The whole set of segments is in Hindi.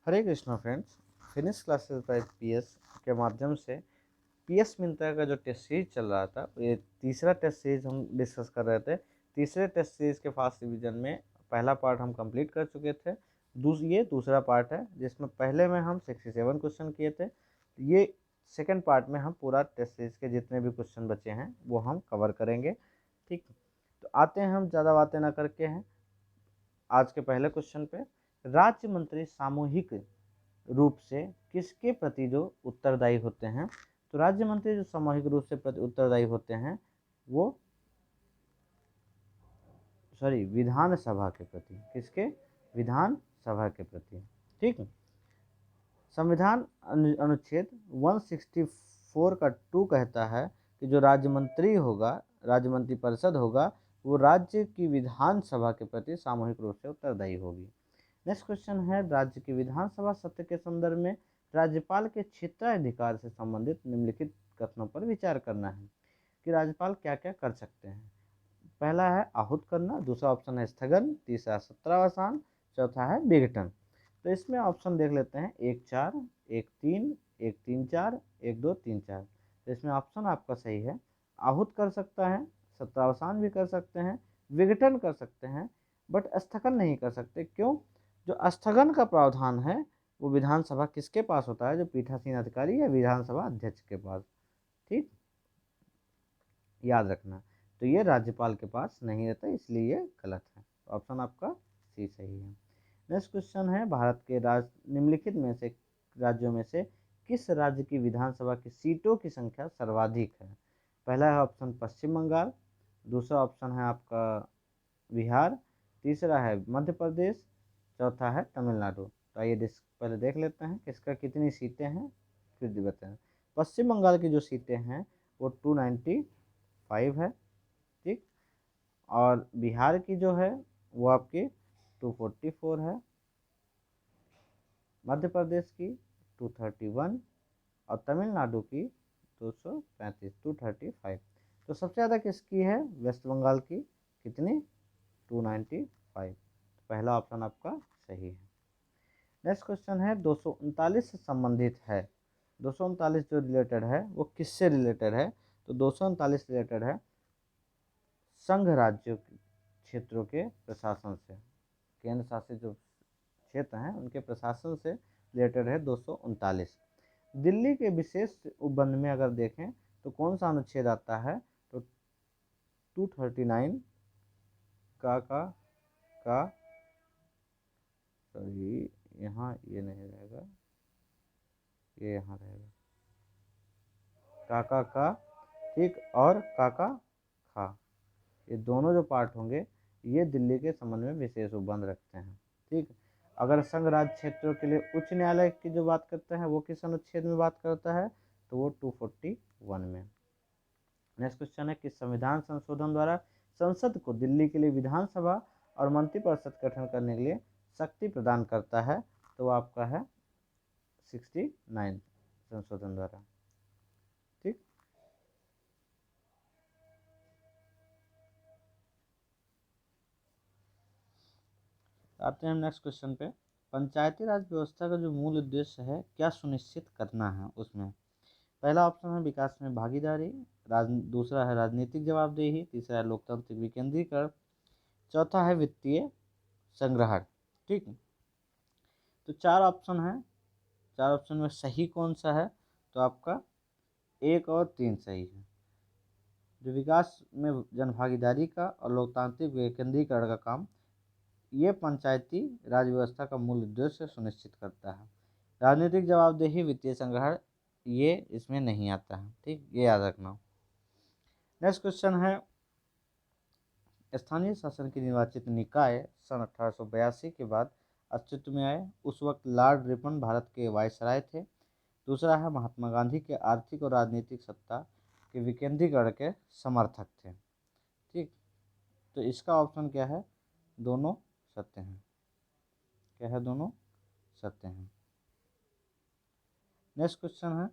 हरे Krishna friends, finish classes bye PS के माध्यम से पीएस मिंत्रा का जो टेस्ट सीरीज चल रहा था, ये तीसरा टेस्ट सीरीज हम डिस्कस कर रहे थे। तीसरे टेस्ट सीरीज के फास्ट रिवीजन में पहला पार्ट हम कंप्लीट कर चुके थे। ये दूसरा पार्ट है जिसमें पहले में हम 67 क्वेश्चन किए थे। ये सेकेंड पार्ट में हम पूरा टेस्ट सीरीज के जितने भी क्वेश्चन बचे हैं वो हम कवर करेंगे। ठीक, तो आते हैं, हम ज़्यादा बातें ना करके हैं आज के पहले क्वेश्चन पे। राज्य मंत्री सामूहिक रूप से किसके प्रति जो उत्तरदायी होते हैं? तो राज्य मंत्री जो सामूहिक रूप से उत्तरदायी होते हैं वो विधानसभा के प्रति। किसके? विधानसभा के प्रति। ठीक, संविधान अनुच्छेद 164 का 2 कहता है कि जो राज्य मंत्री होगा, राज्य मंत्री परिषद होगा, वो राज्य की विधानसभा के प्रति सामूहिक रूप से उत्तरदायी होगी। नेक्स्ट क्वेश्चन है, राज्य की विधानसभा सत्र के संदर्भ में राज्यपाल के क्षेत्राधिकार से संबंधित निम्नलिखित कथनों पर विचार करना है कि राज्यपाल क्या क्या कर सकते हैं। पहला है आहूत करना, दूसरा ऑप्शन है स्थगन, तीसरा सत्रावसान, चौथा है विघटन। तो इसमें ऑप्शन देख लेते हैं, 1-4, 1-3, 1-3-4, 1-2-3-4। तो इसमें ऑप्शन आपका सही है, आहूत कर सकता है, सत्रावसान भी कर सकते हैं, विघटन कर सकते हैं, बट स्थगन नहीं कर सकते। क्यों? जो स्थगन का प्रावधान है वो विधानसभा किसके पास होता है? जो पीठासीन अधिकारी या विधानसभा अध्यक्ष के पास। ठीक, याद रखना। तो ये राज्यपाल के पास नहीं रहता, इसलिए ये गलत है। तो ऑप्शन आपका सी सही है। नेक्स्ट क्वेश्चन है, भारत के निम्नलिखित में से राज्यों में से किस राज्य की विधानसभा की सीटों की संख्या सर्वाधिक है? पहला है ऑप्शन पश्चिम बंगाल, दूसरा ऑप्शन है आपका बिहार, तीसरा है मध्य प्रदेश, चौथा है तमिलनाडु। तो आइए पहले देख लेते हैं किसका कितनी सीटें हैं, फिर बताएं। पश्चिम बंगाल की जो सीटें हैं वो 295 है। ठीक, और बिहार की जो है वो आपकी 244 है, मध्य प्रदेश की 231 और तमिलनाडु की 235, 235। तो सबसे ज़्यादा किसकी है? वेस्ट बंगाल की। कितनी? 295। पहला ऑप्शन आपका सही है। नेक्स्ट क्वेश्चन है, 239 से संबंधित है। 239 जो रिलेटेड है वो किससे रिलेटेड है? तो 239 रिलेटेड है संघ राज्यों क्षेत्रों के प्रशासन से। केंद्र शासित जो क्षेत्र हैं उनके प्रशासन से रिलेटेड है 239। दिल्ली के विशेष उपबंध में अगर देखें तो कौन सा अनुच्छेद आता है? तो 239 का सॉरी, यहाँ ये नहीं रहेगा, ये यहाँ रहेगा, का। ठीक, और का खा, ये दोनों जो पार्ट होंगे ये दिल्ली के संबंध में विशेष उपबंध रखते हैं। ठीक, अगर संघ राज्य क्षेत्रों के लिए उच्च न्यायालय की जो बात करते हैं वो किस अनुच्छेद में बात करता है? तो वो 241 में। नेक्स्ट क्वेश्चन है, कि संविधान संशोधन द्वारा संसद को दिल्ली के लिए विधानसभा और मंत्रिपरिषद गठन करने के लिए शक्ति प्रदान करता है? तो वो आपका है 69 संशोधन द्वारा। ठीक, आते हैं हम नेक्स्ट क्वेश्चन पे। पंचायती राज व्यवस्था का जो मूल उद्देश्य है क्या सुनिश्चित करना है उसमें? पहला ऑप्शन है विकास में भागीदारी, दूसरा है राजनीतिक जवाबदेही, तीसरा है लोकतांत्रिक विकेंद्रीकरण, चौथा है वित्तीय संग्रहण। ठीक, तो 4 ऑप्शन है, 4 ऑप्शन में सही कौन सा है? तो आपका 1 और 3 सही है। जो विकास में जनभागीदारी का और लोकतांत्रिक विकेंद्रीकरण का काम, ये पंचायती राज व्यवस्था का मूल उद्देश्य सुनिश्चित करता है। राजनीतिक जवाबदेही, वित्तीय संग्रहण ये इसमें नहीं आता है। ठीक, ये याद रखना। नेक्स्ट क्वेश्चन है, स्थानीय शासन की निर्वाचित निकाय सन 1882 के बाद अस्तित्व में आए। उस वक्त लॉर्ड रिपन भारत के वायसराय थे। दूसरा है महात्मा गांधी के आर्थिक और राजनीतिक सत्ता के विकेंद्रीकरण के समर्थक थे। ठीक, तो इसका ऑप्शन क्या है? दोनों सत्य हैं। क्या है? दोनों सत्य हैं। नेक्स्ट क्वेश्चन है,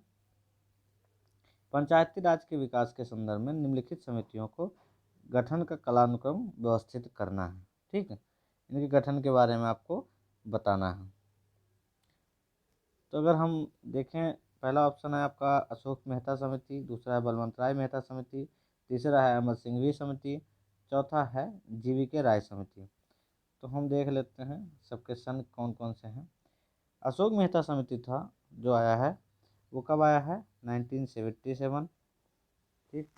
पंचायती राज के विकास के संदर्भ में निम्नलिखित समितियों को गठन का कालानुक्रम व्यवस्थित करना है। ठीक है, इनके गठन के बारे में आपको बताना है। तो अगर हम देखें, पहला ऑप्शन है आपका अशोक मेहता समिति, दूसरा है बलवंत राय मेहता समिति, तीसरा है अमर सिंघवी समिति, चौथा है जीवीके राय समिति। तो हम देख लेते हैं सबके सन कौन कौन से हैं। अशोक मेहता समिति था जो आया है, वो कब आया है? 1977। ठीक,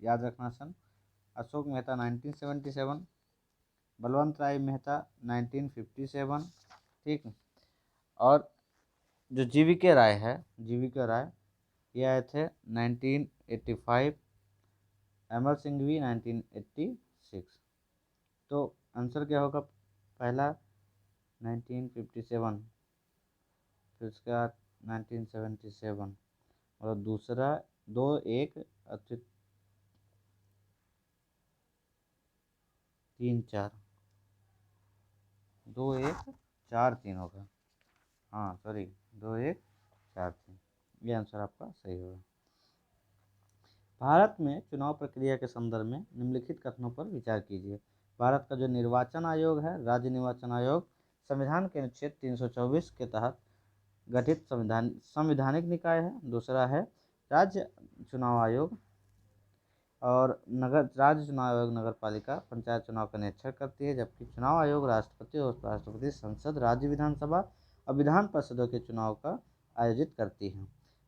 याद रखना सन। अशोक मेहता 1977, बलवंत राय मेहता 1957। ठीक, और जो जीवीके राय है, जीवीके राय ये आए थे 1985, अमर सिंघवी 1986। तो आंसर क्या होगा? पहला 1957, फिर उसके बाद 1977, और दूसरा 2 1 3 4, 2 1 4 3 होगा। हाँ सॉरी, 2 1 4 3, ये आंसर आपका सही होगा। भारत में चुनाव प्रक्रिया के संदर्भ में निम्नलिखित कथनों पर विचार कीजिए। भारत का जो निर्वाचन आयोग है, राज्य निर्वाचन आयोग, संविधान के अनुच्छेद 324 के तहत गठित संवैधानिक निकाय है। दूसरा है राज्य चुनाव आयोग, और राज्य चुनाव आयोग नगर पालिका पंचायत चुनाव का निरीक्षण करती है, जबकि चुनाव आयोग राष्ट्रपति और उपराष्ट्रपति, संसद, राज्य विधानसभा और विधान परिषदों के चुनाव का आयोजित करती है।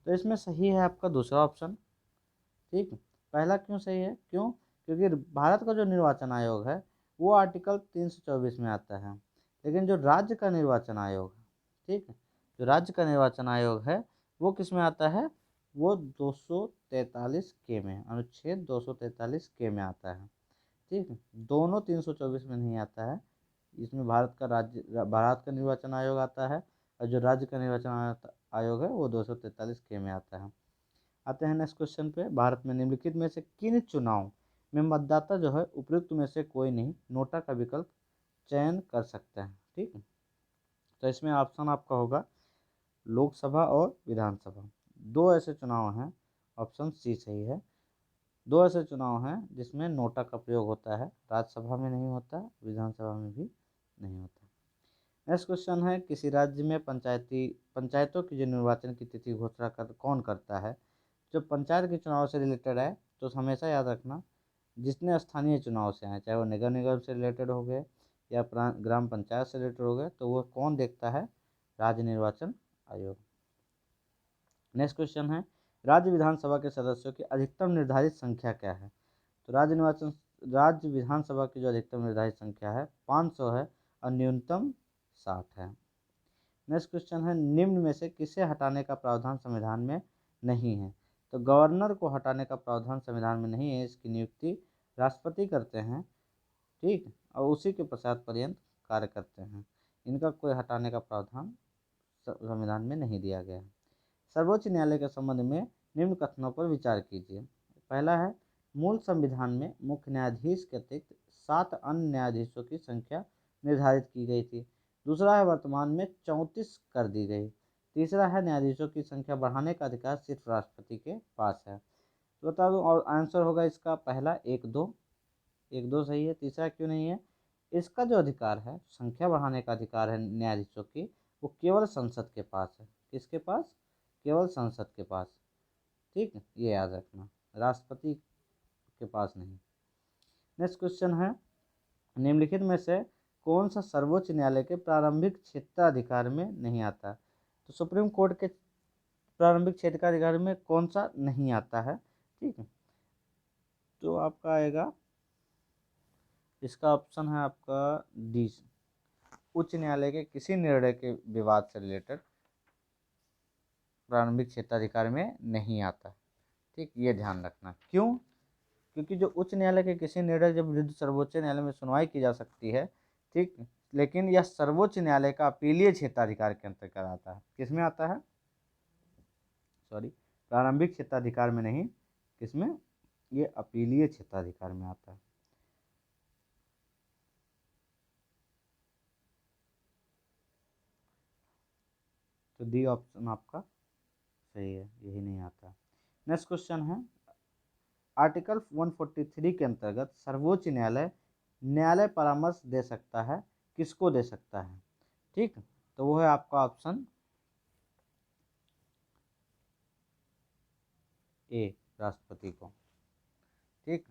तो इसमें सही है आपका दूसरा ऑप्शन। ठीक, पहला क्यों सही है? क्यों? क्योंकि भारत का जो निर्वाचन आयोग है वो आर्टिकल 324 में आता है, लेकिन जो राज्य का निर्वाचन आयोग है, ठीक है, जो राज्य का निर्वाचन आयोग है वो किस में आता है? वो 243 के में, अनुच्छेद 243 के में आता है। ठीक है, दोनों 324 में नहीं आता है। इसमें भारत का निर्वाचन आयोग आता है, और जो राज्य का निर्वाचन आयोग है वो 243 के में आता है। आते हैं नेक्स्ट क्वेश्चन पे। भारत में निम्नलिखित में से किन चुनाव में मतदाता जो है उपयुक्त में से कोई नहीं, नोटा का विकल्प चयन कर सकते हैं? ठीक है, तो इसमें ऑप्शन आपका होगा लोकसभा और विधानसभा। दो ऐसे चुनाव हैं, ऑप्शन सी सही है। दो ऐसे चुनाव हैं जिसमें नोटा का प्रयोग होता है, राज्यसभा में नहीं होता, विधानसभा में भी नहीं होता। नेक्स्ट क्वेश्चन है, किसी राज्य में पंचायतों की जो निर्वाचन की तिथि घोषणा कौन करता है? जो पंचायत के चुनाव से रिलेटेड है, तो हमेशा याद रखना जितने स्थानीय चुनाव से हैं, चाहे वो नगर निगम से रिलेटेड हो गए या ग्राम पंचायत से रिलेटेड हो गए, तो वो कौन देखता है? राज्य निर्वाचन आयोग। नेक्स्ट क्वेश्चन है, राज्य विधानसभा के सदस्यों की अधिकतम निर्धारित संख्या क्या है? तो राज्य विधानसभा की जो अधिकतम निर्धारित संख्या है 500 है, और न्यूनतम 60 है। नेक्स्ट क्वेश्चन है, निम्न में से किसे हटाने का प्रावधान संविधान में नहीं है? तो गवर्नर को हटाने का प्रावधान संविधान में नहीं है, इसकी नियुक्ति राष्ट्रपति करते हैं। ठीक, और उसी के पश्चात पर्यंत कार्य करते हैं। इनका कोई हटाने का प्रावधान संविधान में नहीं दिया गया है। सर्वोच्च न्यायालय के संबंध में निम्न कथनों पर विचार कीजिए। पहला है, मूल संविधान में मुख्य न्यायाधीश के अतिरिक्त 7 अन्य न्यायाधीशों की संख्या निर्धारित की गई थी। दूसरा है, वर्तमान में 34 कर दी गई। तीसरा है, न्यायाधीशों की संख्या बढ़ाने का अधिकार सिर्फ राष्ट्रपति के पास है। तो बता दूं, और आंसर होगा इसका पहला 1 2 सही है। तीसरा क्यों नहीं है? इसका जो अधिकार है, संख्या बढ़ाने का अधिकार है न्यायाधीशों की, वो केवल संसद के पास है। किसके पास? केवल संसद के पास। ठीक है, ये याद रखना, राष्ट्रपति के पास नहीं। नेक्स्ट क्वेश्चन है, निम्नलिखित में से कौन सा सर्वोच्च न्यायालय के प्रारंभिक क्षेत्राधिकार में नहीं आता? तो सुप्रीम कोर्ट के प्रारंभिक क्षेत्राधिकार में कौन सा नहीं आता है? ठीक है, तो आपका आएगा, इसका ऑप्शन है आपका डी, उच्च न्यायालय के किसी निर्णय के विवाद से रिलेटेड प्रारंभिक क्षेत्राधिकार में नहीं आता। ठीक, ये ध्यान रखना। क्यों? क्योंकि जो उच्च न्यायालय के किसी निर्णय के विरुद्ध सर्वोच्च न्यायालय में सुनवाई की जा सकती है, ठीक, लेकिन यह सर्वोच्च न्यायालय का अपीलीय क्षेत्राधिकार के अंतर्गत आता है। किसमें आता है? सॉरी, प्रारंभिक क्षेत्राधिकार में नहीं, किसमें? ये अपीलीय क्षेत्राधिकार में आता है। तो डी ऑप्शन आपका सही है, यही नहीं आता। नेक्स्ट क्वेश्चन है, आर्टिकल 143 के अंतर्गत सर्वोच्च न्यायालय न्यायालय परामर्श दे सकता है, किसको दे सकता है? ठीक, तो वो है आपका ऑप्शन ए राष्ट्रपति को। ठीक,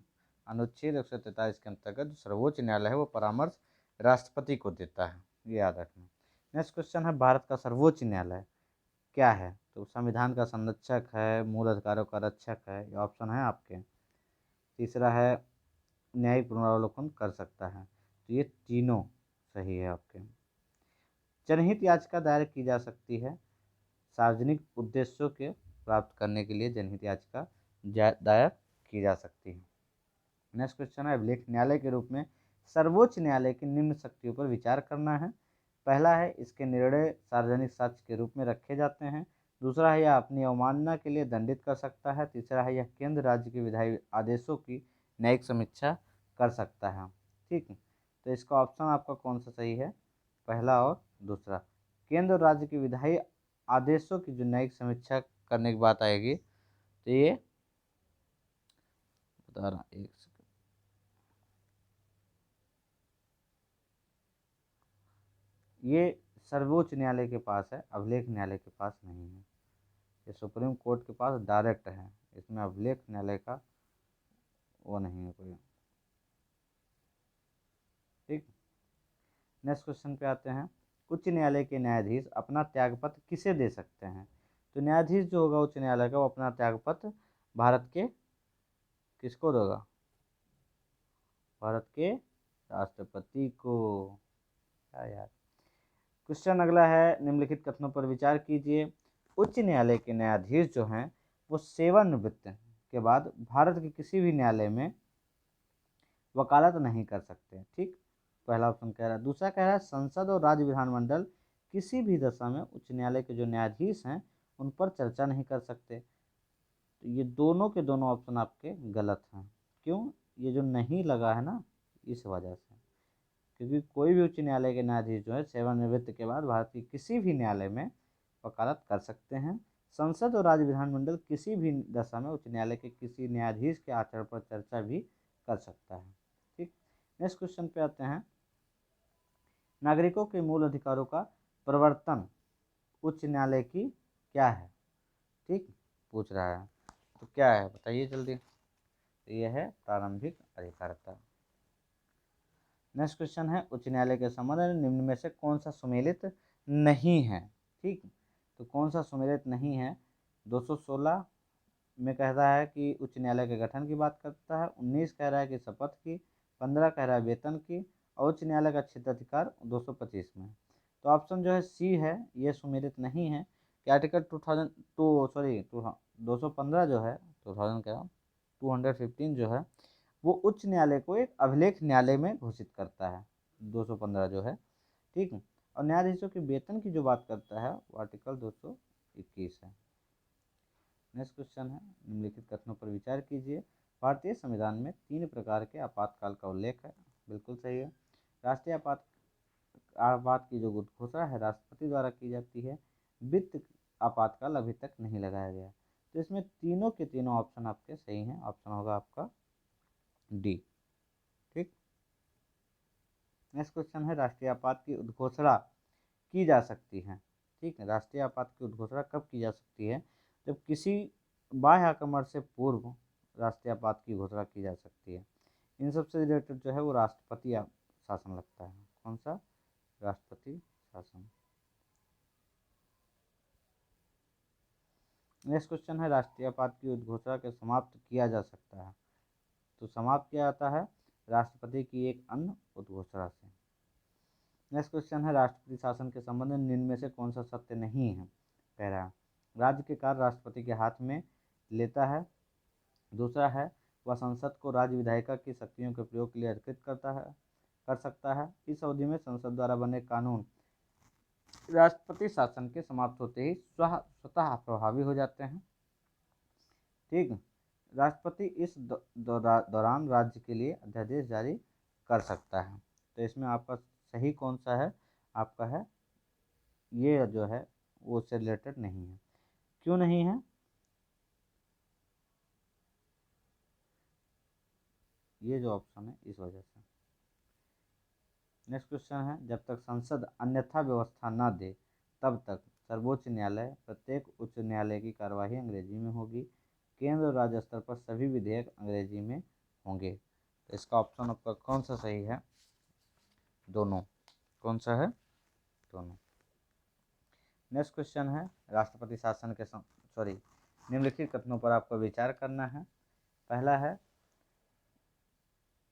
अनुच्छेद 143 के अंतर्गत जो सर्वोच्च न्यायालय है वो परामर्श राष्ट्रपति को देता है, ये याद रखना। नेक्स्ट क्वेश्चन है भारत का सर्वोच्च न्यायालय क्या है? तो संविधान का संरक्षक है, मूल अधिकारों का रक्षक है, ये ऑप्शन है आपके। तीसरा है न्यायिक पुनरावलोकन कर सकता है, तो ये तीनों सही है आपके। जनहित याचिका दायर की जा सकती है, सार्वजनिक उद्देश्यों के प्राप्त करने के लिए जनहित याचिका दायर की जा सकती है। नेक्स्ट क्वेश्चन है अभिलेख न्यायालय के रूप में सर्वोच्च न्यायालय की निम्न शक्तियों पर विचार करना है। पहला है इसके निर्णय सार्वजनिक साक्ष्य के रूप में रखे जाते हैं। दूसरा है यह अपनी अवमानना के लिए दंडित कर सकता है। तीसरा है यह केंद्र राज्य के विधायी आदेशों की न्यायिक समीक्षा कर सकता है। ठीक, तो इसका ऑप्शन आपका कौन सा सही है? पहला और दूसरा। केंद्र राज्य के विधायी आदेशों की जो न्यायिक समीक्षा करने की बात आएगी, तो ये बता रहा एक सेकंड, ये सर्वोच्च न्यायालय के पास है, अभिलेख न्यायालय के पास नहीं है। ये सुप्रीम कोर्ट के पास डायरेक्ट है, इसमें अभिलेख न्यायालय का वो नहीं है कोई। ठीक, नेक्स्ट क्वेश्चन पे आते हैं। उच्च न्यायालय के न्यायाधीश अपना त्यागपत्र किसे दे सकते हैं? तो न्यायाधीश जो होगा उच्च न्यायालय का, वो अपना त्यागपत्र भारत के किसको देगा? भारत के राष्ट्रपति को। क्या यार। क्वेश्चन अगला है, निम्नलिखित कथनों पर विचार कीजिए। उच्च न्यायालय के न्यायाधीश जो हैं वो सेवानिवृत्त के बाद भारत के किसी भी न्यायालय में वकालत नहीं कर सकते। ठीक, पहला ऑप्शन कह रहा है। दूसरा कह रहा है संसद और राज्य विधानमंडल किसी भी दशा में उच्च न्यायालय के जो न्यायाधीश हैं उन पर चर्चा नहीं कर सकते। तो ये दोनों के दोनों ऑप्शन आपके गलत हैं। क्यों? ये जो नहीं लगा है ना, इस वजह से, क्योंकि कोई भी उच्च न्यायालय के न्यायाधीश जो है सेवानिवृत्त के बाद भारत की किसी भी न्यायालय में वकालत कर सकते हैं। संसद और राज्य विधानमंडल किसी भी दशा में उच्च न्यायालय के किसी न्यायाधीश के आचरण पर चर्चा भी कर सकता है। ठीक, नेक्स्ट क्वेश्चन पे आते हैं। नागरिकों के मूल अधिकारों का प्रवर्तन उच्च न्यायालय की क्या है? ठीक, पूछ रहा है, तो क्या है बताइए जल्दी। तो यह है प्रारंभिक अधिकारिता। नेक्स्ट क्वेश्चन है उच्च न्यायालय के संबंध में निम्न में से कौन सा सुमेलित नहीं है? ठीक, तो कौन सा सुमेलित नहीं है? 216 में कह रहा है कि उच्च न्यायालय के गठन की बात करता है, 19 कह रहा है कि शपथ की, 15 कह रहा है वेतन की, और उच्च न्यायालय का क्षेत्राधिकार 225 में। तो ऑप्शन जो है सी है, ये सुमेलित नहीं है कि आर्टिकल 215 जो है 2000 का 215 जो है वो उच्च न्यायालय को एक अभिलेख न्यायालय में घोषित करता है, 215 जो है। ठीक, और न्यायाधीशों के वेतन की जो बात करता है वो आर्टिकल 221 है। नेक्स्ट क्वेश्चन है, निम्नलिखित कथनों पर विचार कीजिए। भारतीय संविधान में 3 प्रकार के आपातकाल का उल्लेख है, बिल्कुल सही है। राष्ट्रीय आपात की जो घोषणा है राष्ट्रपति द्वारा की जाती है। वित्त आपातकाल अभी तक नहीं लगाया गया। तो इसमें तीनों के तीनों ऑप्शन आपके सही हैं, ऑप्शन होगा आपका डी। ठीक, नेक्स्ट क्वेश्चन है राष्ट्रीय आपात की उद्घोषणा की जा सकती है। ठीक है, राष्ट्रीय आपात की उद्घोषणा कब की जा सकती है? जब किसी बाह्य आक्रमण से पूर्व राष्ट्रीय आपात की घोषणा की जा सकती है। इन सबसे रिलेटेड जो है वो राष्ट्रपति शासन लगता है। कौन सा? राष्ट्रपति शासन। नेक्स्ट क्वेश्चन है राष्ट्रीय आपात की उद्घोषणा के समाप्त किया जा सकता है। तो समाप्त किया जाता है राष्ट्रपति की एक अन्य उद्घोषणा से। नेक्स्ट क्वेश्चन है राष्ट्रपति शासन के संबंध में निम्न में से कौन सा सत्य नहीं है? पहला, राज्य के कार्य राष्ट्रपति के हाथ में लेता है। दूसरा है वह संसद को राज्य विधायिका की शक्तियों के प्रयोग के लिए अधिकृत कर सकता है। इस अवधि में संसद द्वारा बने कानून राष्ट्रपति शासन के समाप्त होते ही स्वतः प्रभावी हो जाते हैं। ठीक, राष्ट्रपति इस दौरान राज्य के लिए अध्यादेश जारी कर सकता है। तो इसमें आपका सही कौन सा है? आपका है ये जो है वो उससे रिलेटेड नहीं है। क्यों नहीं है? ये जो ऑप्शन है इस वजह से। नेक्स्ट क्वेश्चन है जब तक संसद अन्यथा व्यवस्था न दे तब तक सर्वोच्च न्यायालय प्रत्येक उच्च न्यायालय की कार्यवाही अंग्रेजी में होगी। केंद्र और राज्य स्तर पर सभी विधेयक अंग्रेजी में होंगे। तो इसका ऑप्शन आपका कौन सा सही है? दोनों। कौन सा है? दोनों। नेक्स्ट क्वेश्चन है राष्ट्रपति शासन के निम्नलिखित कथनों पर आपको विचार करना है। पहला है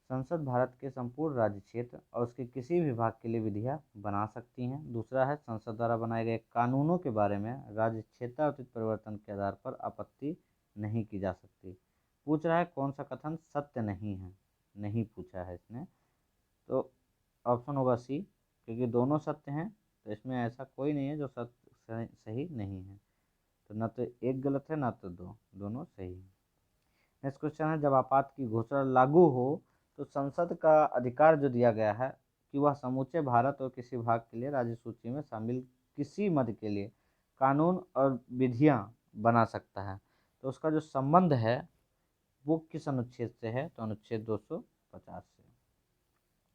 संसद भारत के संपूर्ण राज्य क्षेत्र और उसके किसी भी भाग के लिए विधियाँ बना सकती हैं। दूसरा है संसद द्वारा बनाए गए कानूनों के बारे में राज्य क्षेत्रानुसार परिवर्तन के आधार पर आपत्ति नहीं की जा सकती। पूछ रहा है कौन सा कथन सत्य नहीं है, नहीं पूछा है इसने, तो ऑप्शन होगा सी, क्योंकि दोनों सत्य हैं तो इसमें ऐसा कोई नहीं है जो सत्य सही नहीं है। तो न तो एक गलत है ना तो दोनों सही है। नेक्स्ट क्वेश्चन है जब आपात की घोषणा लागू हो तो संसद का अधिकार जो दिया गया है कि वह समूचे भारत और किसी भाग के लिए राज्य सूची में शामिल किसी मद के लिए कानून और विधियां बना सकता है, तो उसका जो संबंध है वो किस अनुच्छेद से है? तो अनुच्छेद 250 से।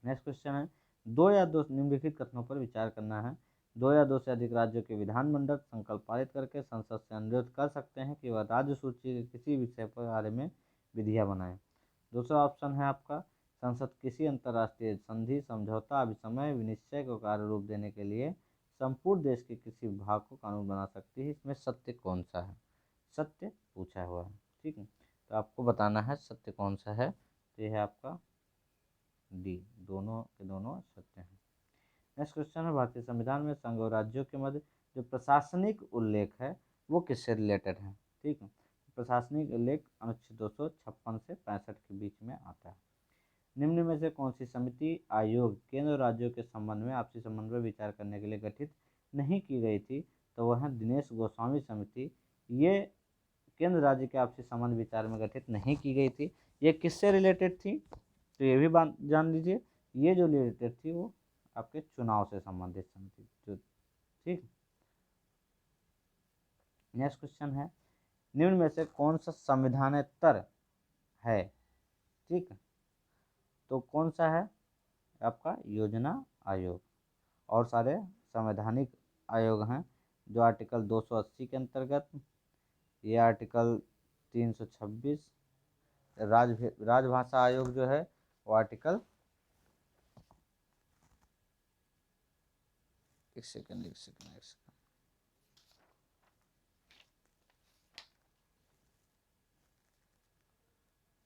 नेक्स्ट क्वेश्चन है दो या दो निम्नलिखित कथनों पर विचार करना है। दो या दो से अधिक राज्यों के विधानमंडल संकल्प पारित करके संसद से अनुरोध कर सकते हैं कि वह राज्य सूची के किसी विषय पर बारे में विधियां बनाए। दूसरा ऑप्शन है आपका संसद किसी अंतर्राष्ट्रीय संधि, समझौता, अभिसमय, विनिश्चय को कार्य रूप देने के लिए संपूर्ण देश के किसी भाग को कानून बना सकती है। इसमें सत्य कौन सा है? सत्य पूछा हुआ है, ठीक है, तो आपको बताना है सत्य कौन सा है। तो यह है आपका डी, दोनों के दोनों सत्य हैं। नेक्स्ट क्वेश्चन है भारतीय संविधान में संघ और राज्यों के मध्य जो प्रशासनिक उल्लेख है वो किससे रिलेटेड है? ठीक है, प्रशासनिक उल्लेख अनुच्छेद 256 से 65 के बीच में आता है। निम्न में से कौन सी समिति आयोग केंद्र और राज्यों के संबंध में आपसी संबंध पर विचार करने के लिए गठित नहीं की गई थी? तो वह है दिनेश गोस्वामी समिति। ये केंद्र राज्य के आपसी संबंध विचार में गठित नहीं की गई थी। ये किससे रिलेटेड थी? तो ये भी जान लीजिए, ये जो रिलेटेड थी वो आपके चुनाव से संबंधित समिति जो, ठीक। नेक्स्ट क्वेश्चन है निम्न में से कौन सा संविधानेतर है? ठीक, तो कौन सा है आपका? योजना आयोग। और सारे संवैधानिक आयोग हैं जो आर्टिकल 280 के अंतर्गत, ये आर्टिकल 326, राजभाषा आयोग जो है वो आर्टिकल एक सेकंड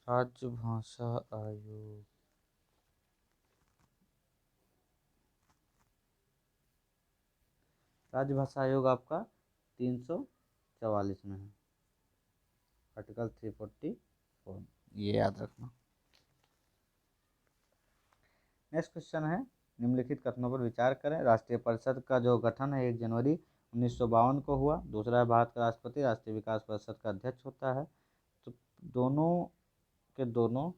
राजभाषा आयोग, राजभाषा आयोग आपका 344 में है, आर्टिकल 344, ये याद रखना। नेक्स्ट क्वेश्चन है निम्नलिखित कथनों पर विचार करें। राष्ट्रीय परिषद का जो गठन है 1 जनवरी 1952 को हुआ। दूसरा है भारत का राष्ट्रपति राष्ट्रीय विकास परिषद का अध्यक्ष होता है। तो दोनों के दोनों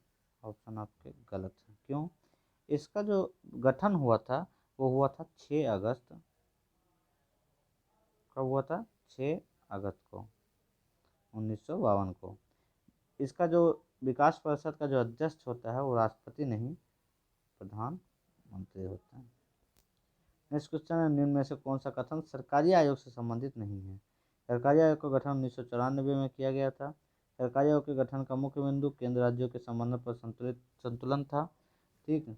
ऑप्शन आपके गलत हैं। क्यों? इसका जो गठन हुआ था वो हुआ था 6 अगस्त, कब हुआ था? 6 अगस्त को 1952 को। इसका जो विकास परिषद का जो अध्यक्ष होता है वो राष्ट्रपति नहीं, प्रधानमंत्री होता है। नेक्स्ट क्वेश्चन है निम्न में से कौन सा कथन सरकारी आयोग से संबंधित नहीं है? सरकारी आयोग का गठन 1994 में किया गया था। सरकारी आयोग के गठन का मुख्य बिंदु केंद्र राज्यों के संबंध पर संतुलन था, ठीक।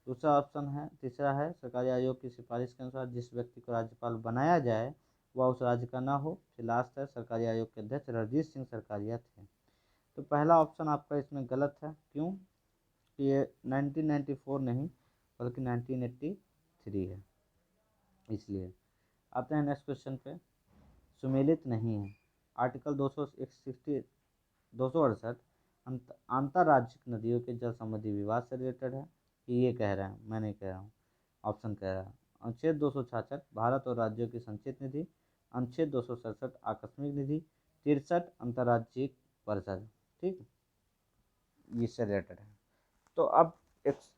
दूसरा ऑप्शन है, तीसरा है सरकारी आयोग की सिफारिश के अनुसार जिस व्यक्ति को राज्यपाल बनाया जाए वह उस राज्य का ना हो। फिर लास्ट है सरकारी आयोग के अध्यक्ष रणजीत सिंह सरकारिया थे। तो पहला ऑप्शन आपका इसमें गलत है। क्यों? ये 1994 नहीं बल्कि 1983 है, इसलिए। आते हैं नेक्स्ट क्वेश्चन पे। सुमेलित नहीं है आर्टिकल 268 अंतर्राज्यिक नदियों के जल संबंधी विवाद से रिलेटेड है कि ये कह रहे हैं, मैं नहीं कह रहा हूँ, ऑप्शन कह रहा है। अनुच्छेद 266 भारत और राज्यों की संचित निधि। अनुच्छेद 267 आकस्मिक निधि। 63 अंतर्राज्यिक परिषद, ठीक, इससे रिलेटेड है। तो अब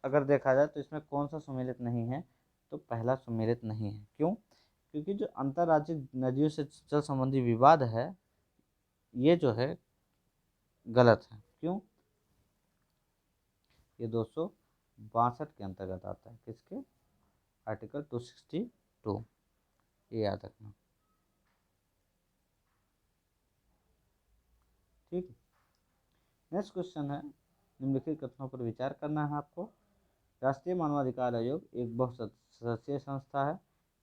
अगर देखा जाए तो इसमें कौन सा सुमेलित नहीं है? तो पहला सुमेलित नहीं है। क्यों? क्योंकि जो अंतर्राज्यिक नदियों से जल संबंधी विवाद है ये जो है गलत है। क्यों? ये 262 के अंतर्गत आता है। किसके? आर्टिकल 262, ये याद रखना, ठीक। नेक्स्ट क्वेश्चन है, निम्नलिखित कथनों पर विचार करना है आपको। राष्ट्रीय मानवाधिकार आयोग एक बहुसदस्यीय संस्था है।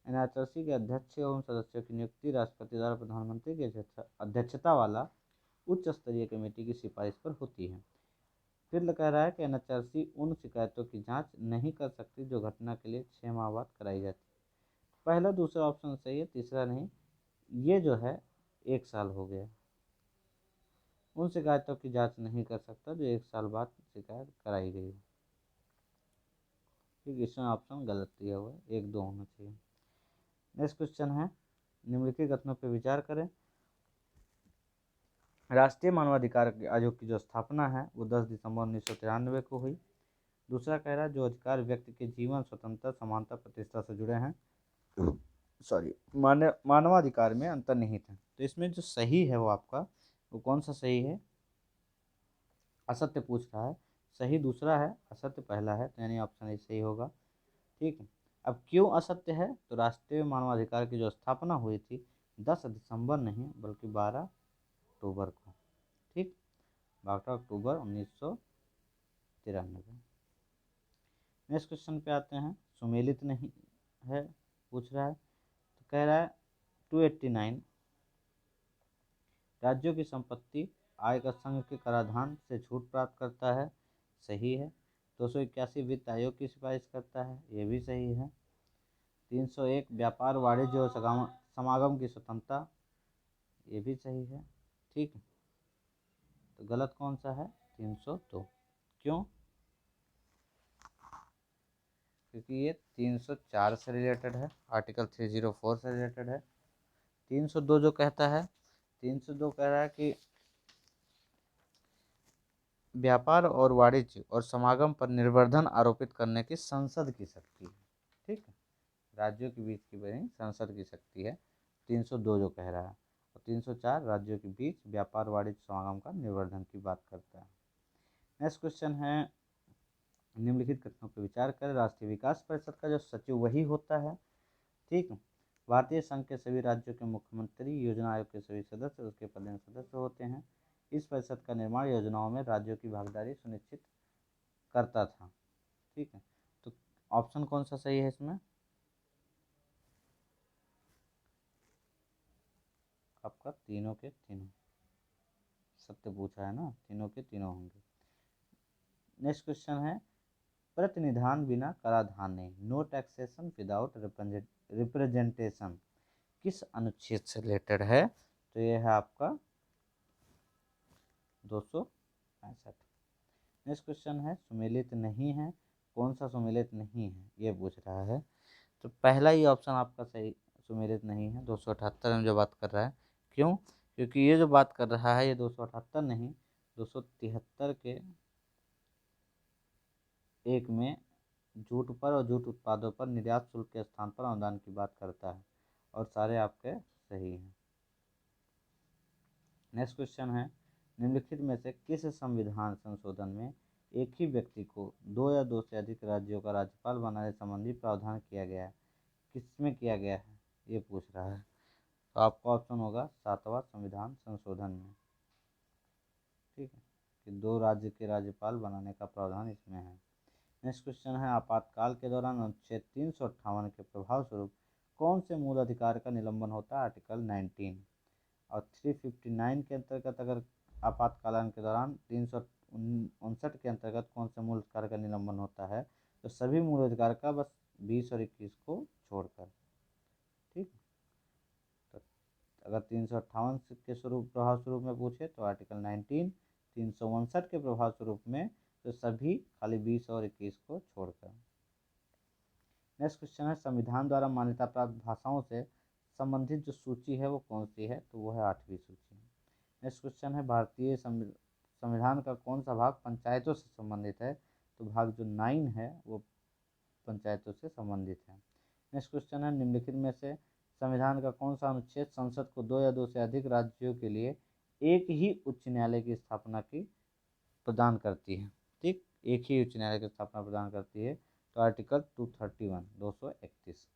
एनआरसी के अध्यक्ष एवं सदस्यों की नियुक्ति राष्ट्रपति द्वारा प्रधानमंत्री की अध्यक्षता वाला उच्च स्तरीय कमेटी की सिफारिश पर होती है। फिर कह रहा है कि एनआरसी उन शिकायतों की जांच नहीं कर सकती जो घटना के लिए 6 माह बाद कराई जाती है। पहला दूसरा ऑप्शन सही है, तीसरा नहीं। ये जो है 1 साल हो गया, उन शिकायतों की जांच नहीं कर सकता जो 1 साल बाद शिकायत कराई गई। ठीक, इसमें ऑप्शन गलत दिया हुआ है, 1-2 होना चाहिए। नेक्स्ट क्वेश्चन है, निम्नलिखित कथनों पर विचार करें। राष्ट्रीय मानवाधिकार आयोग की जो स्थापना है वो 10 दिसंबर 1993 को हुई। दूसरा कह रहा है जो अधिकार व्यक्ति के जीवन, स्वतंत्रता, समानता, प्रतिष्ठा से जुड़े हैं, मानवाधिकार में अंतर्निहित है। तो इसमें जो सही है वो आपका, वो कौन सा सही है? असत्य पूछ रहा है, सही दूसरा है, असत्य पहला है, तो यानी ऑप्शन ए सही होगा। ठीक है, अब क्यों असत्य है? तो राष्ट्रीय मानवाधिकार की जो स्थापना हुई थी 10 दिसंबर नहीं बल्कि 12 अक्टूबर को। ठीक, 12 अक्टूबर 1993। नेक्स्ट क्वेश्चन पे आते हैं, सुमेलित नहीं है पूछ रहा है, तो कह रहा है 289 राज्यों की संपत्ति आयकर संघ के कराधान से छूट प्राप्त करता है, सही है। 281 वित्त आयोग की सिफारिश करता है, ये भी सही है। 301 व्यापार, वाणिज्य और समागम की स्वतंत्रता, ये भी सही है। ठीक, तो गलत कौन सा है? 302। क्यों? क्योंकि ये 304 से रिलेटेड है, आर्टिकल 304 से रिलेटेड है। 302 जो कहता है, 302 कह रहा है कि व्यापार और वाणिज्य और समागम पर निर्वर्धन आरोपित करने की संसद की शक्ति है। ठीक है, राज्यों के बीच की बनी संसद की शक्ति है 302 जो कह रहा है। और 304 राज्यों के बीच व्यापार, वाणिज्य, समागम का निर्वर्धन की बात करता है। नेक्स्ट क्वेश्चन है, निम्नलिखित कथनों पर विचार करें। राष्ट्रीय विकास परिषद का जो सचिव वही होता है। ठीक, भारतीय संघ के सभी राज्यों के मुख्यमंत्री योजना आयोग के सभी सदस्य उसके पदेन सदस्य होते हैं। इस परिषद का निर्माण योजनाओं में राज्यों की भागीदारी सुनिश्चित करता था। ठीक है, तो ऑप्शन कौन सा सही है इसमें? आपका तीनों के तीनों सत्य पूछा है ना, तीनों के तीनों होंगे। नेक्स्ट क्वेश्चन है, प्रतिनिधान बिना कराधान नहीं, नो टैक्सेशन विदाउट रिप्रेजेंटेशन, किस अनुच्छेद से रिलेटेड है? तो ये है आपका 265। नेक्स्ट क्वेश्चन है, सुमेलित नहीं है, कौन सा सुमेलित नहीं है ये पूछ रहा है। तो पहला ही ऑप्शन आपका सही, सुमेलित नहीं है, 278 में जो बात कर रहा है। क्यों? क्योंकि ये जो बात कर रहा है ये 278 नहीं 273 के 1 में जूट पर और जूट उत्पादों पर निर्यात शुल्क के स्थान पर अनुदान की बात करता है, और सारे आपके सही हैं। नेक्स्ट क्वेश्चन है, निम्नलिखित में से किस संविधान संशोधन में एक ही व्यक्ति को 2 या 2 से अधिक राज्यों का राज्यपाल बनाने संबंधी प्रावधान किया गया है? किसमें किया गया है ये पूछ रहा है। तो आपका ऑप्शन होगा 7वां संविधान संशोधन में। ठीक है, कि 2 राज्य के राज्यपाल बनाने का प्रावधान इसमें है। नेक्स्ट क्वेश्चन है, आपातकाल के दौरान अनुच्छेद 358 के प्रभाव स्वरूप कौन से मूल अधिकार का निलंबन होता है? आर्टिकल 19। और 359 के अंतर्गत अगर आपातकालन के दौरान 359 के अंतर्गत कौन से मूल अधिकार का निलंबन होता है? तो सभी मूल अधिकार का, बस 20 और 21 को छोड़कर। ठीक, तो अगर 358 के प्रभाव स्वरूप में पूछे तो आर्टिकल 19, 359 के प्रभाव स्वरूप में तो सभी खाली 20 और 21 को छोड़कर। नेक्स्ट क्वेश्चन है, संविधान द्वारा मान्यता प्राप्त भाषाओं से संबंधित जो सूची है वो कौन सी है? तो वो है 8वीं सूची। नेक्स्ट क्वेश्चन है, भारतीय संविधान का कौन सा भाग पंचायतों से संबंधित है? तो भाग जो 9 है वो पंचायतों से संबंधित है। नेक्स्ट क्वेश्चन है, निम्नलिखित में से संविधान का कौन सा अनुच्छेद संसद को 2 या 2 से अधिक राज्यों के लिए एक ही उच्च न्यायालय की स्थापना की प्रदान करती है? ठीक, एक ही उच्च न्यायालय की स्थापना प्रदान करती है, तो आर्टिकल 231 231।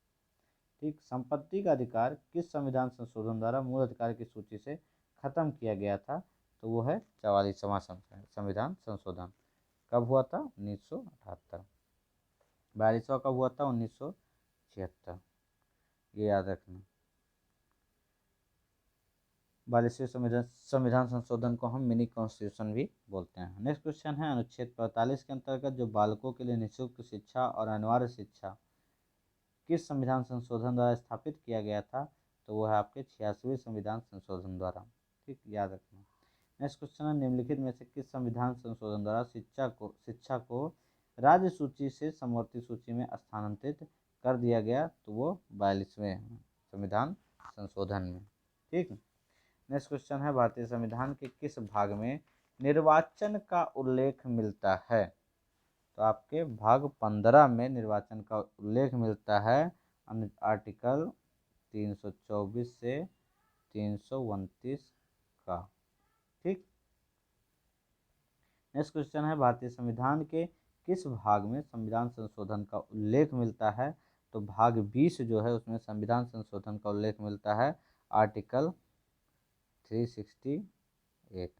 ठीक, संपत्ति का अधिकार किस संविधान संशोधन द्वारा मूल अधिकार की सूची से खत्म किया गया था? तो वो है 44वां संविधान संशोधन। कब हुआ था? 1978। 42वां कब हुआ था? 1976। ये याद रखना। 42वें संविधान संशोधन को हम मिनी कॉन्स्टिट्यूशन भी बोलते हैं। नेक्स्ट क्वेश्चन है अनुच्छेद 45 के अंतर्गत जो बालकों के लिए निःशुल्क शिक्षा और अनिवार्य शिक्षा किस संविधान संशोधन द्वारा स्थापित किया गया था? तो वो है आपके 86वें संविधान संशोधन द्वारा। ठीक, याद रखना। नेक्स्ट क्वेश्चन है निम्नलिखित में से किस संविधान संशोधन द्वारा शिक्षा को राज्य सूची से समवर्ती सूची में स्थानांतरित कर दिया गया? तो वो 42वें संविधान संशोधन में। ठीक। नेक्स्ट क्वेश्चन है भारतीय संविधान के किस भाग में निर्वाचन का उल्लेख मिलता है? तो आपके भाग 15 में निर्वाचन का उल्लेख मिलता है आर्टिकल 324 से 329 का। ठीक। नेक्स्ट क्वेश्चन है भारतीय संविधान के किस भाग में संविधान संशोधन का उल्लेख मिलता है? तो भाग 20 जो है उसमें संविधान संशोधन का उल्लेख मिलता है आर्टिकल 368।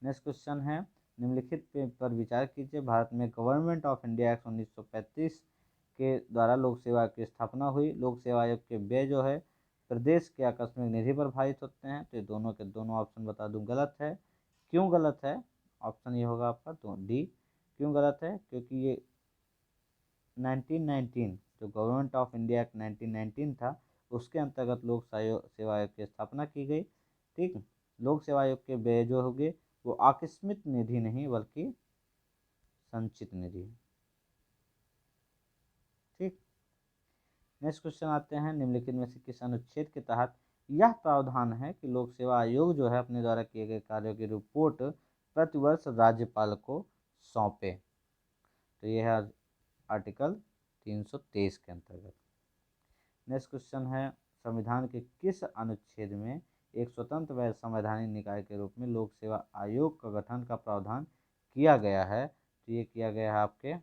नेक्स्ट क्वेश्चन है निम्नलिखित पर विचार कीजिए। भारत में गवर्नमेंट ऑफ इंडिया एक्ट 1935 के द्वारा लोक सेवा की स्थापना हुई। लोक सेवा आयोग के व्यय जो है प्रदेश के आकस्मिक निधि पर भारित होते हैं। तो ये दोनों के दोनों ऑप्शन बता दूं गलत है। क्यों गलत है? ऑप्शन ये होगा आपका तो डी। क्यों गलत है? क्योंकि ये 1919 जो गवर्नमेंट ऑफ इंडिया एक्ट 1919 था उसके अंतर्गत लोक सेवा आयोग की स्थापना की गई। ठीक। लोक सेवा आयोग के व्यय जो होंगे वो आकस्मिक निधि नहीं बल्कि संचित निधि। ठीक। नेक्स्ट क्वेश्चन आते हैं निम्नलिखित में से किस अनुच्छेद के तहत यह प्रावधान है कि लोक सेवा आयोग जो है अपने द्वारा किए गए कार्यों की रिपोर्ट प्रतिवर्ष राज्यपाल को सौंपे? तो यह है आर्टिकल 323 के अंतर्गत। नेक्स्ट क्वेश्चन है संविधान के किस अनुच्छेद में एक स्वतंत्र व संवैधानिक निकाय के रूप में लोक सेवा आयोग का गठन का प्रावधान किया गया है? तो ये किया गया है आपके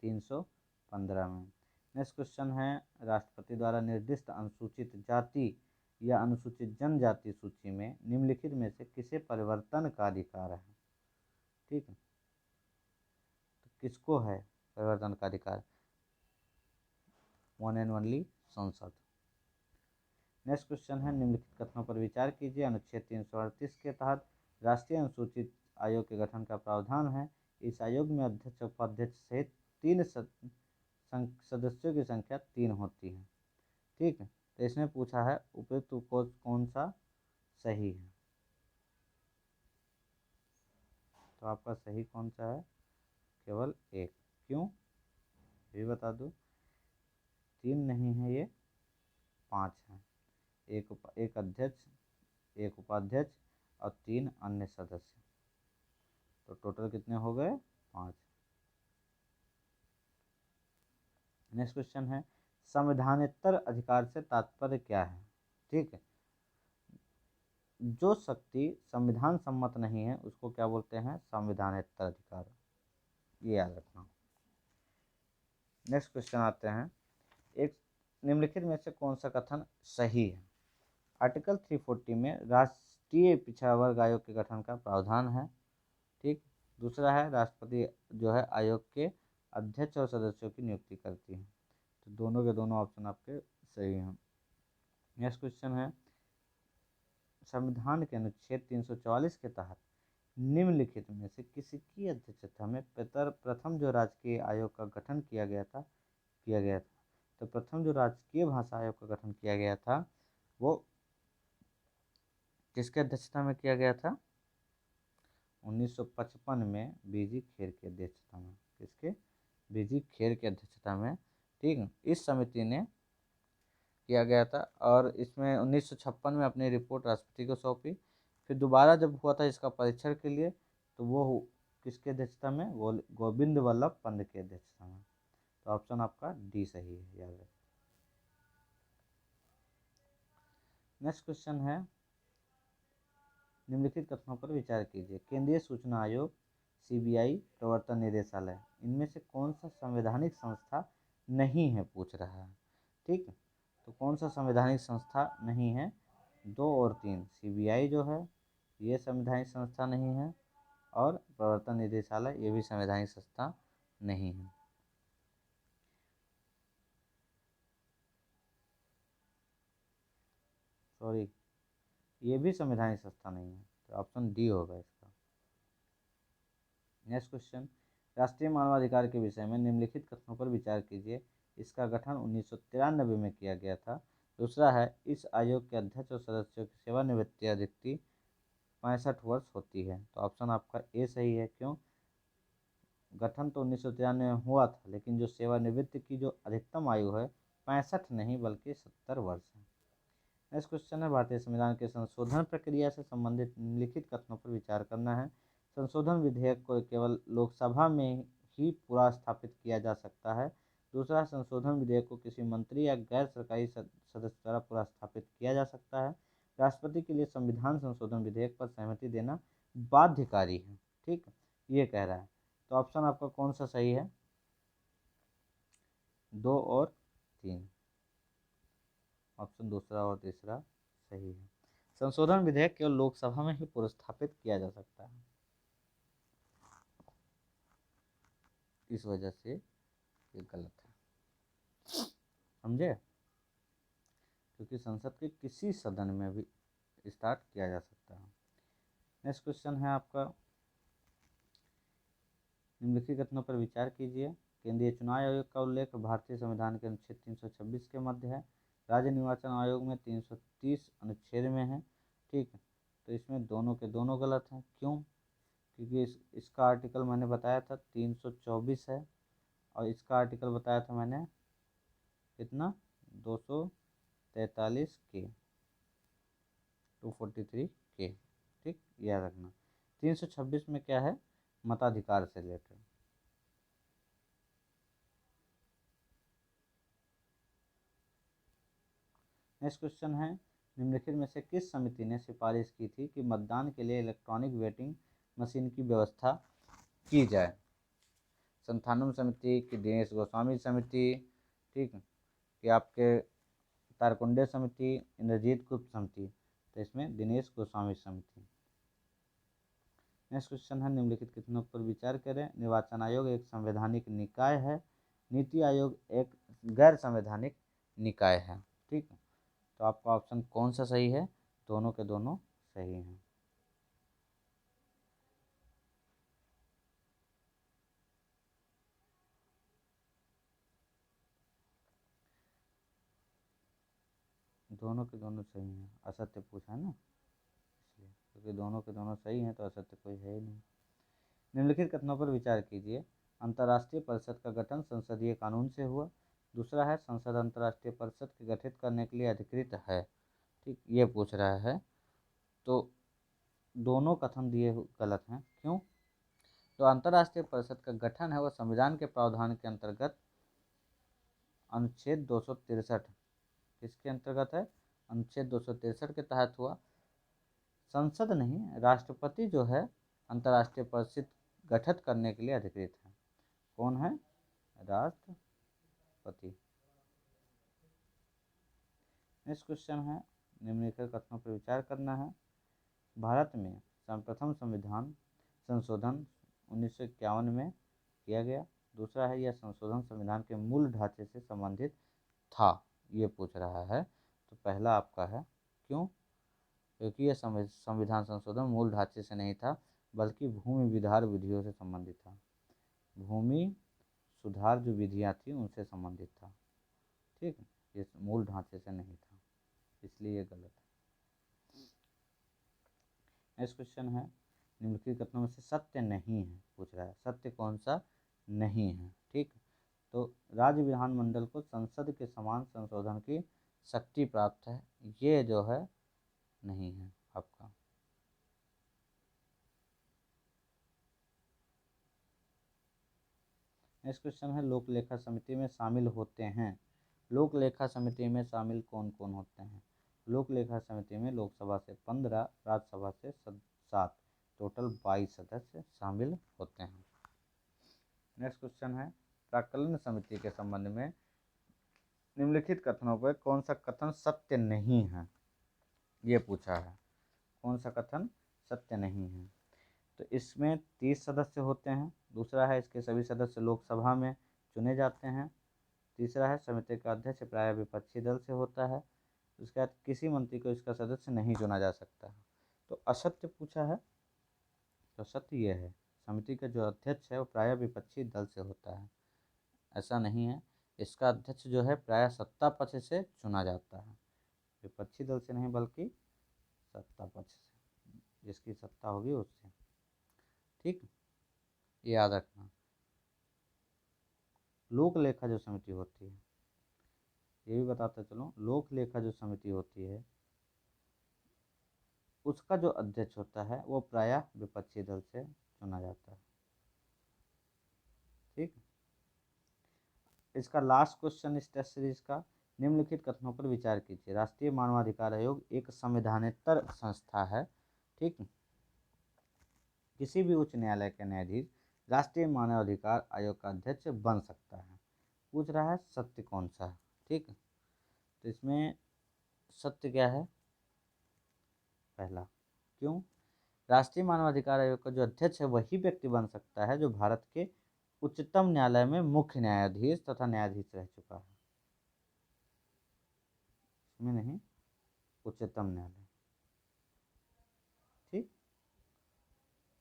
315 में। नेक्स्ट क्वेश्चन है राष्ट्रपति द्वारा निर्दिष्ट अनुसूचित जाति या अनुसूचित जनजाति सूची में निम्नलिखित में से किसे परिवर्तन का अधिकार है? ठीक है, तो किसको है परिवर्तन का अधिकार? वन एंड ओनली संसद। नेक्स्ट क्वेश्चन है निम्नलिखित कथनों पर विचार कीजिए। अनुच्छेद 338 के तहत राष्ट्रीय अनुसूचित आयोग के गठन का प्रावधान है। इस आयोग में अध्यक्ष उपाध्यक्ष सहित 3 सदस्यों की संख्या 3 होती है। ठीक है, तो इसमें पूछा है उपयुक्त कौन सा सही है? तो आपका सही कौन सा है? केवल एक। क्यों ये बता दूं। 3 नहीं है, ये 5 है। एक अध्यक्ष, एक उपाध्यक्ष और 3 अन्य सदस्य, तो टोटल कितने हो गए? 5। नेक्स्ट क्वेश्चन है संवैधानिक अधिकार से तात्पर्य क्या है? ठीक है, जो शक्ति संविधान सम्मत नहीं है उसको क्या बोलते हैं? संवैधानिक अधिकार। ये याद रखना। नेक्स्ट क्वेश्चन आते हैं एक निम्नलिखित में से कौन सा कथन सही है? आर्टिकल 340 में राष्ट्रीय पिछड़ा वर्ग आयोग के गठन का प्रावधान है। ठीक। दूसरा है राष्ट्रपति जो है आयोग के अध्यक्ष और सदस्यों की नियुक्ति करती है। तो दोनों के दोनों ऑप्शन आपके सही हैं। नेक्स्ट क्वेश्चन है संविधान के अनुच्छेद 344 के तहत निम्नलिखित में से किसी की अध्यक्षता में प्रथम जो राजकीय आयोग का गठन किया गया था तो प्रथम जो राजकीय भाषा आयोग का गठन किया गया था वो किसके अध्यक्षता में किया गया था? 1955 में बीजी खेर की अध्यक्षता में। किसके? बीजी खेर की अध्यक्षता में। ठीक है, इस समिति ने किया गया था और इसमें 1956 में अपनी रिपोर्ट राष्ट्रपति को सौंपी। फिर दोबारा जब हुआ था इसका परीक्षण के लिए तो वो किसके अध्यक्षता में? गोविंद वल्लभ पंत की अध्यक्षता में। तो ऑप्शन आपका डी सही है, याद रखें। नेक्स्ट क्वेश्चन है निम्नलिखित कथनों पर विचार कीजिए। केंद्रीय सूचना आयोग, सीबीआई, प्रवर्तन निदेशालय, इनमें से कौन सा संवैधानिक संस्था नहीं है? पूछ रहा है। ठीक, तो कौन सा संवैधानिक संस्था नहीं है? 2 और 3, सीबीआई जो है ये संवैधानिक संस्था नहीं है, और प्रवर्तन निदेशालय ये भी संवैधानिक संस्था नहीं है। सॉरी, ये भी संवैधानिक संस्था नहीं है, तो ऑप्शन डी होगा इसका। नेक्स्ट क्वेश्चन, राष्ट्रीय मानवाधिकार के विषय में निम्नलिखित कथनों पर विचार कीजिए। इसका गठन 1993 में किया गया था। दूसरा है, इस आयोग के अध्यक्ष और सदस्यों की सेवानिवृत्ति अधिकतम 65 वर्ष होती है। तो ऑप्शन आपका ए सही है। क्यों? गठन तो 1993 में हुआ था, लेकिन जो सेवानिवृत्ति की जो अधिकतम आयु है 65 नहीं बल्कि 70 वर्ष है। नेक्स्ट क्वेश्चन है, भारतीय संविधान के संशोधन प्रक्रिया से संबंधित निम्नलिखित कथनों पर विचार करना है। संशोधन विधेयक को केवल लोकसभा में ही पूरा स्थापित किया जा सकता है। दूसरा, संशोधन विधेयक को किसी मंत्री या गैर सरकारी सदस्य द्वारा पूरा स्थापित किया जा सकता है। राष्ट्रपति के लिए संविधान संशोधन विधेयक पर सहमति देना बाध्यकारी है। ठीक, ये कह रहा है। तो ऑप्शन आपका कौन सा सही है? 2 और 3, ऑप्शन दूसरा और तीसरा सही है। संशोधन विधेयक केवल लोकसभा में ही पुरस्थापित किया जा सकता है, इस वजह से ये गलत है, समझे? क्योंकि संसद के किसी सदन में भी स्टार्ट किया जा सकता है। नेक्स्ट क्वेश्चन है आपका, निम्नलिखित कथनों पर विचार कीजिए। केंद्रीय चुनाव आयोग का उल्लेख भारतीय संविधान के अनुच्छेद 326 के मध्य है। राज्य निर्वाचन आयोग में 330 अनुच्छेद में है। ठीक है, तो इसमें दोनों के दोनों गलत हैं। क्यों? क्योंकि इसका आर्टिकल मैंने बताया था 324 है, और इसका आर्टिकल बताया था मैंने कितना, 243 के, 243 के। ठीक, याद रखना। 326 में क्या है? मताधिकार से रिलेटेड। नेक्स्ट क्वेश्चन है, निम्नलिखित में से किस समिति ने सिफारिश की थी कि मतदान के लिए इलेक्ट्रॉनिक वोटिंग मशीन की व्यवस्था की जाए? संथानम समिति की दिनेश गोस्वामी समिति, ठीक, कि आपके तारकुंडे समिति, इंद्रजीत गुप्त समिति? तो इसमें दिनेश गोस्वामी समिति। नेक्स्ट क्वेश्चन है, निम्नलिखित कथनों पर विचार करें। निर्वाचन आयोग एक संवैधानिक निकाय है, नीति आयोग एक गैर संवैधानिक निकाय है। ठीक, तो आपका ऑप्शन कौन सा सही है? दोनों के दोनों सही हैं। दोनों के दोनों सही हैं, असत्य पूछा है ना, इसलिए, क्योंकि दोनों के दोनों सही हैं तो असत्य कोई है ही नहीं। निम्नलिखित कथनों पर विचार कीजिए। अंतर्राष्ट्रीय परिषद का गठन संसदीय कानून से हुआ। दूसरा है, संसद अंतर्राष्ट्रीय परिषद के गठित करने के लिए अधिकृत है। ठीक, ये पूछ रहा है, तो दोनों कथन दिए गलत हैं। क्यों? तो अंतर्राष्ट्रीय परिषद का गठन है वह संविधान के प्रावधान के अंतर्गत अनुच्छेद 263, किसके अंतर्गत है? अनुच्छेद 263 के तहत हुआ। संसद नहीं, राष्ट्रपति जो है अंतर्राष्ट्रीय परिषद गठित करने के लिए अधिकृत है। कौन है? राष्ट्रपति। नेक्स्ट क्वेश्चन है, निम्नलिखित कथनों पर विचार करना है। भारत में सर्वप्रथम संविधान संशोधन 1951 में किया गया। दूसरा है, यह संशोधन संविधान के मूल ढांचे से संबंधित था, ये पूछ रहा है। तो पहला आपका है। क्यों? क्योंकि यह संविधान संशोधन मूल ढांचे से नहीं था, बल्कि भूमि विधार विधियों से संबंधित था। भूमि सुधार जो विधियाँ थी उनसे संबंधित था। ठीक, ये मूल ढांचे से नहीं था, इसलिए ये गलत है। नेक्स्ट क्वेश्चन है, निम्नलिखित कथनों में से सत्य नहीं है, पूछ रहा है सत्य कौन सा नहीं है। ठीक, तो राज्य विधानमंडल को संसद के समान संशोधन की शक्ति प्राप्त है, ये जो है नहीं है आपका। नेक्स्ट क्वेश्चन है, लोक लेखा समिति में शामिल होते हैं। लोक लेखा समिति में शामिल कौन कौन होते हैं? लोक लेखा समिति में लोकसभा से 15, राज्यसभा से 7, टोटल 22 सदस्य शामिल होते हैं। नेक्स्ट क्वेश्चन है, प्राक्कलन समिति के संबंध में निम्नलिखित कथनों पर कौन सा कथन सत्य नहीं है, ये पूछा है। कौन सा कथन सत्य नहीं है। तो इसमें 30 सदस्य होते हैं। दूसरा है इसके सभी सदस्य लोकसभा में चुने जाते हैं। तीसरा है समिति का अध्यक्ष प्रायः विपक्षी दल से होता है। उसके बाद किसी मंत्री को इसका सदस्य नहीं चुना जा सकता है। तो असत्य पूछा है, तो सत्य ये है समिति का जो अध्यक्ष है वो प्रायः विपक्षी दल से होता है। ऐसा नहीं है, इसका अध्यक्ष जो है प्रायः सत्ता पक्ष से चुना जाता है, विपक्षी दल से नहीं बल्कि सत्ता पक्ष से, जिसकी सत्ता होगी उससे। ठीक, ये याद रखना। लोक लेखा जो समिति होती है, ये भी बताते चलो, लोक लेखा जो समिति होती है उसका जो अध्यक्ष होता है वो प्रायः विपक्षी दल से चुना जाता है। ठीक, इसका लास्ट क्वेश्चन इस टेस्ट सीरीज का, निम्नलिखित कथनों पर विचार कीजिए। राष्ट्रीय मानवाधिकार आयोग एक संवैधानिक संस्था है। ठीक, किसी भी उच्च न्यायालय के न्यायाधीश राष्ट्रीय मानवाधिकार आयोग का अध्यक्ष बन सकता है। पूछ रहा है सत्य कौन सा है। ठीक, तो इसमें सत्य क्या है, पहला, क्यों राष्ट्रीय मानवाधिकार आयोग का जो अध्यक्ष है वही व्यक्ति बन सकता है जो भारत के उच्चतम न्यायालय में मुख्य न्यायाधीश तथा न्यायाधीश रह चुका है। इसमें नहीं, उच्चतम न्यायालय। ठीक,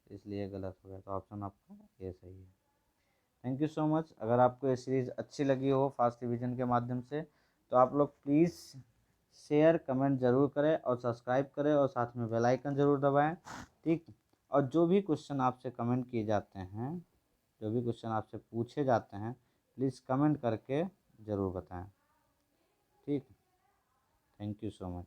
इसलिए गलत हो गया, तो ऑप्शन आपका ये सही है। Thank you so much. अगर आपको ये सीरीज़ अच्छी लगी हो फास्ट रिवीजन के माध्यम से, तो आप लोग प्लीज़ शेयर कमेंट ज़रूर करें और सब्सक्राइब करें और साथ में बेल आइकन ज़रूर दबाएं। ठीक, और जो भी क्वेश्चन आपसे कमेंट किए जाते हैं, जो भी क्वेश्चन आपसे पूछे जाते हैं, प्लीज़ कमेंट करके ज़रूर बताएं। ठीक, थैंक यू सो मच।